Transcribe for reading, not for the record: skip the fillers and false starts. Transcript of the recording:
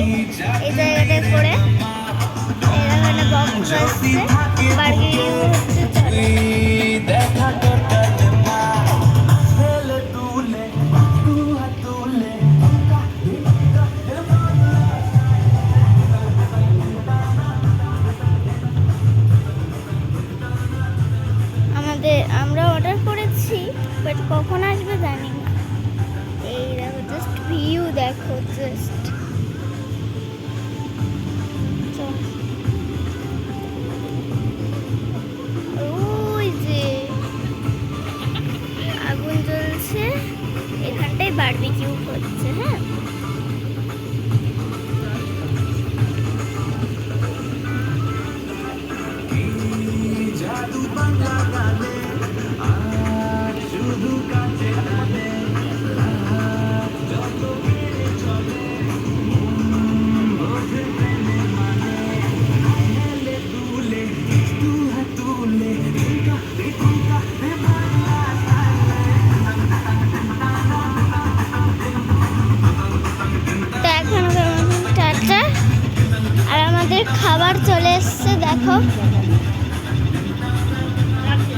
এই জায়গাটায় করে এখানে বক্স আসছে বার্গেনিং হচ্ছে চলে। আমরা অর্ডার করেছি বাট কখন আসবে জানি না। এই দেখো জাস্ট ভিউ দেখো জাস্ট ওই যে আগুন জ্বলছে এখানটায় বারবিকিউ হচ্ছে। হ্যাঁ খাবার চলে এসছে দেখো। নাকি